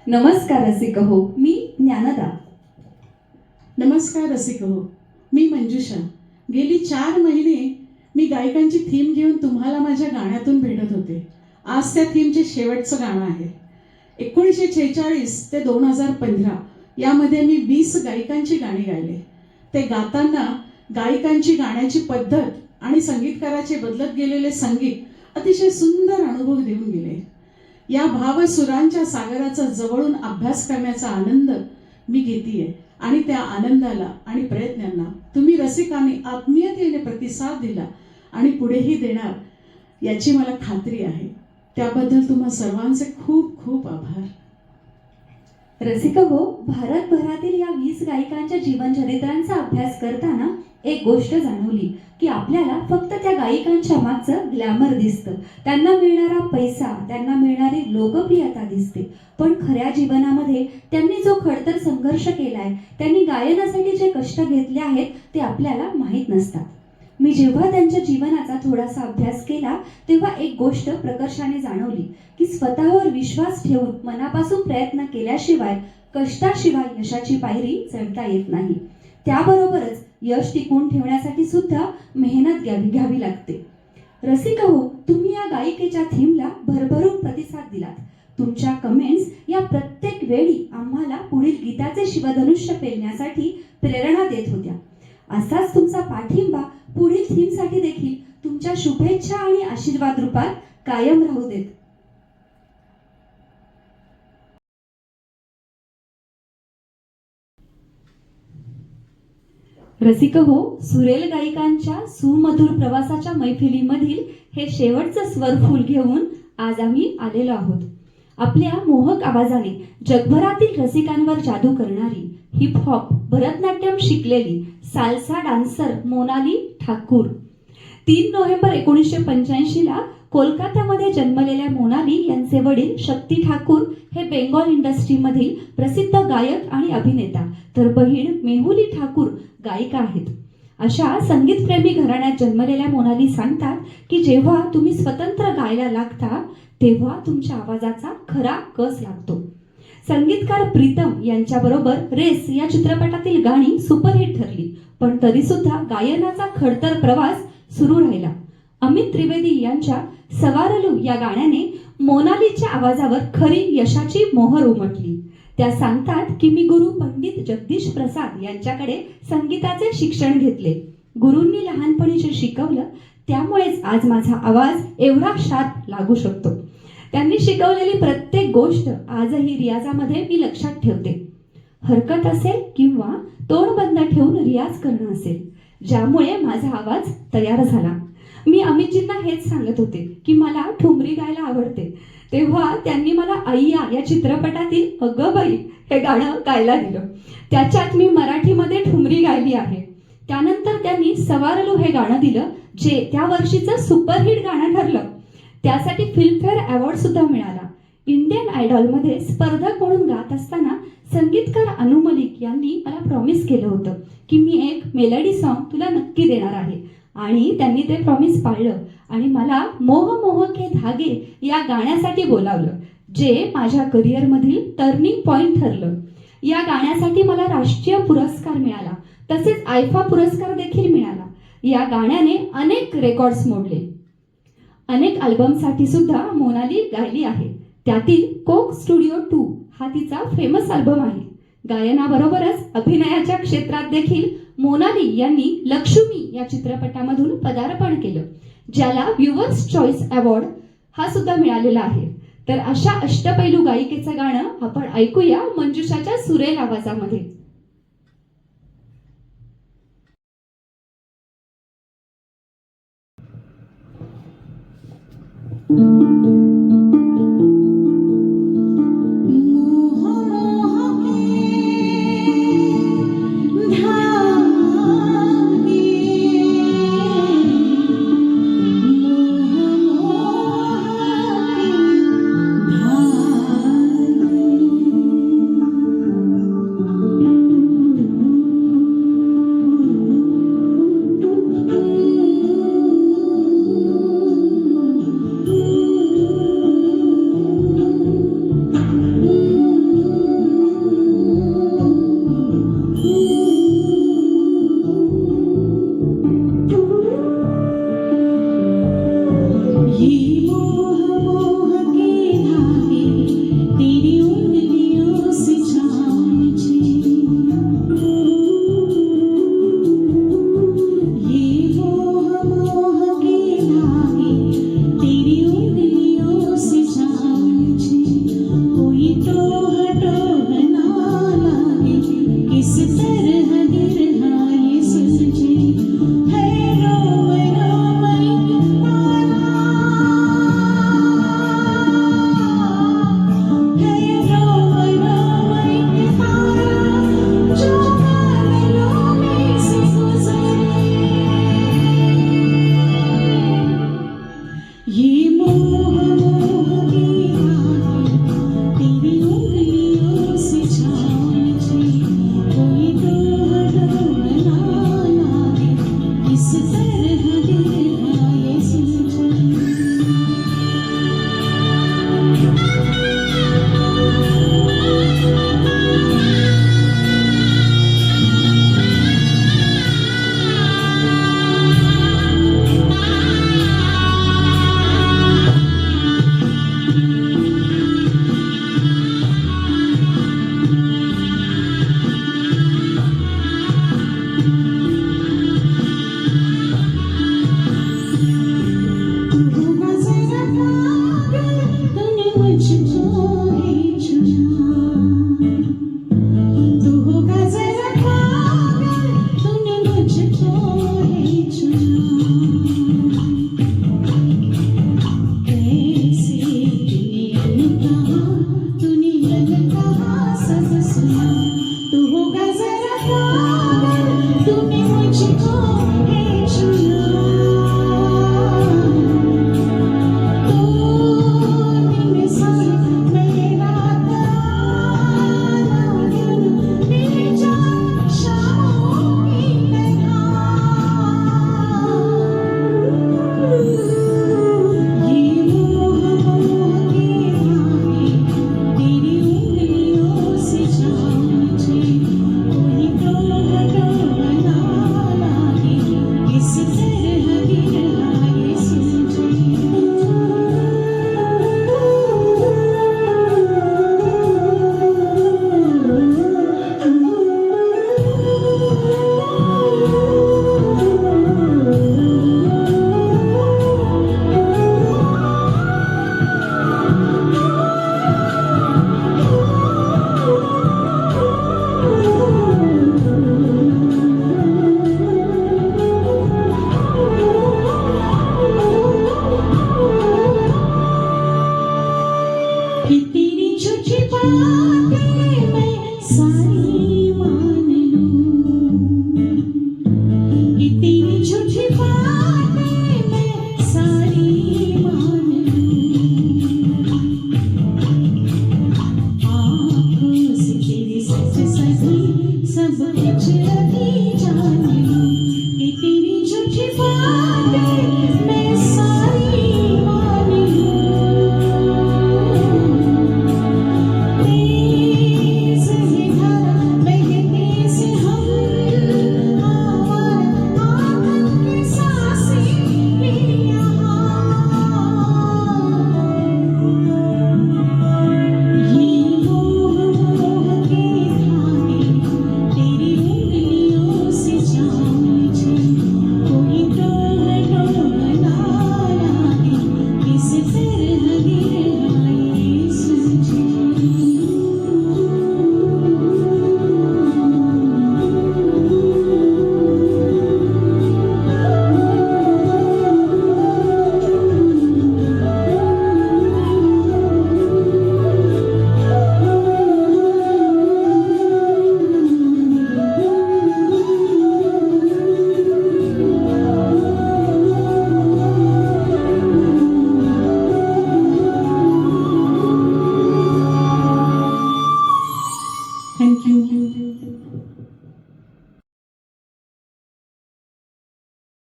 नमस्कार रसिक हो, मी ज्ञानदा. नमस्कार रसिक हो, मी मंजुषा. गेली 4 महिने मी गायकांची थीम घेऊन तुम्हाला माझ्या गाण्यातून भेटत होते. आज त्या थीमचे शेवटचं गाणं आहे. 1946 ते 2015 यामध्ये मी 20 गायकांची गाणी गायले. ते गाताना गायकांची गाण्याची पद्धत आणि संगीतकाराचे बदलत गेलेले संगीत अतिशय सुंदर अनुभव देऊन गेले. या भावसुरांच्या सागराचा जवळून अभ्यास करण्याचा आनंद मी घेतीये आणि त्या आनंदाला आणि प्रयत्नांना तुम्ही रसिकांनी आत्मीयतेने प्रतिसाद दिला आणि पुढेही देणार याची मला खात्री आहे. त्याबद्दल तुम्हा सर्वांचे खूप खूप आभार. रसिक हो, भारतभरातील या 20 गायकांच्या जीवनचरित्रांचा अभ्यास करताना एक गोष्ट जाणवली की आपल्याला फक्त त्या गायकांच्या मागचं ग्लॅमर दिसतं, त्यांना मिळणारा पैसा, त्यांना मिळणारी लोकप्रियता दिसते. पण खऱ्या जीवनामध्ये त्यांनी जो खडतर संघर्ष केलाय, त्यांनी गायनासाठी जे कष्ट घेतले आहेत ते आपल्याला माहीत नसतात. मी जेव्हा त्यांच्या जीवनाचा थोडासा अभ्यास केला तेव्हा एक गोष्ट प्रकर्षाने जाणवली की स्वतःवर विश्वास ठेवून मनापासून प्रयत्न केल्याशिवाय, कष्टाशिवाय यशाची पायरी चढता येत नाही. त्याबरोबरच यश टिकवून ठेवण्यासाठी सुद्धा मेहनत घ्यावी लागते. रसिक हो, तुम्ही या गायिकेच्या थीमला भरभरून प्रतिसाद दिलात. तुमच्या कमेंट्स या प्रत्येक वेळी आम्हाला पुढील गीताचे शिवधनुष्य पेलण्यासाठी प्रेरणा देत होत्या. असाच तुमचा पाठिंबा पुढील थीमसाठी देखील तुमच्या शुभेच्छा आणि आशीर्वाद रूपात कायम राहू देत. रसिक हो, सुरेल गायकांच्या सुमधुर प्रवासाच्या मैफिलीमधील हे शेवटचं स्वरफूल घेऊन आज आम्ही आलेलो आहोत. आपल्या मोहक आवाजाने जगभरातील रसिकांवर जादू करणारी, हिप हॉप, भरतनाट्यम शिकलेली salsa dancer Monali Thakur. 3 November 1985 ला कोलकातामध्ये जन्मलेल्या मोनाली यांचे वडील शक्ती ठाकूर हे बेंगॉल इंडस्ट्रीमधील प्रसिद्ध गायक आणि अभिनेता, तर बहीण मेहुली ठाकूर गायिका आहेत. अशा संगीतप्रेमी घराण्यात जन्मलेल्या मोनाली सांगतात की जेव्हा तुम्ही स्वतंत्र गायला लागता तेव्हा तुमच्या आवाजाचा खरा कस लागतो. संगीतकार प्रीतम यांच्याबरोबर रेस या चित्रपटातील गाणी सुपरहिट ठरली, पण तरी सुद्धा गायनाचा खडतर प्रवास सुरू राहिला. अमित त्रिवेदी यांच्या सवारलू या गाण्याने मोनालीच्या आवाजावर खरी यशाची मोहर उमटली. त्या सांगतात की मी गुरु पंडित जगदीश प्रसाद यांच्याकडे संगीताचे शिक्षण घेतले. गुरूंनी लहानपणी जे शिकवलं त्यामुळेच आज माझा आवाज एवढा शार्प लागू शकतो. त्यांनी शिकवलेली प्रत्येक गोष्ट आजही रियाजामध्ये मी लक्षात ठेवते. हरकत असेल किंवा तोंड बंद ठेवून रियाज करणं असेल, ज्यामुळे माझा आवाज तयार झाला. मी अमितजींना हेच सांगत होते की मला ठुमरी गायला आवडते, तेव्हा त्यांनी मला अय्या या चित्रपटातील अगं बाई हे गाणं गायला दिलं. त्याच्यात मी मराठीमध्ये ठुमरी गायली आहे. त्यानंतर त्यांनी सवारलू हे गाणं दिलं, जे त्या वर्षीचं सुपरहिट गाणं ठरलं. त्यासाठी फिल्मफेअर अवॉर्ड सुद्धा मिळाला. इंडियन आयडॉलमध्ये स्पर्धक म्हणून गात असताना संगीतकार अनु मलिक यांनी मला प्रॉमिस केलं होतं की मी एक मेलडी सॉन्ग तुला नक्की देणार आहे, आणि त्यांनी ते प्रॉमिस पाळलं आणि मला मोह मोह के धागे या गाण्यासाठी बोलावलं, जे माझ्या करिअरमधील टर्निंग पॉइंट ठरलं. या गाण्यासाठी मला राष्ट्रीय पुरस्कार मिळाला, तसेच आयफा पुरस्कार देखील मिळाला. या गाण्याने अनेक रेकॉर्ड्स मोडले. अनेक अल्बमसाठी सुद्धा मोनाली गायली आहे. त्यातील कोक स्टुडिओ 2 हा तिचा फेमस अल्बम आहे. गायनाबरोबरच अभिनयाच्या क्षेत्रात देखील मोनाली यांनी लक्ष्मी या चित्रपटामधून पदार्पण केलं, ज्याला व्ह्युअर्स चॉईस अवॉर्ड हा सुद्धा मिळालेला आहे. तर अशा अष्टपैलू गायिकेचं गाणं आपण ऐकूया मंजुषाच्या सुरेल आवाजामध्ये. कि तेरी झूठी बातें मैं सारी मान लूं, कि तेरी झूठी बातें मैं सारी मान लूं, आँखों से तेरे सच सही सब कुछ अभी जान लूं, कि तेरी झूठी बातें मैं सारी मान लूं। तेज है धारा बहते से हम आवारा आंगन के सांसें ले यहाँ, ये मोह मोह के धागे तेरी उंगलियों से जान मुझे, कोई डोह डोह ना लागे किस तरह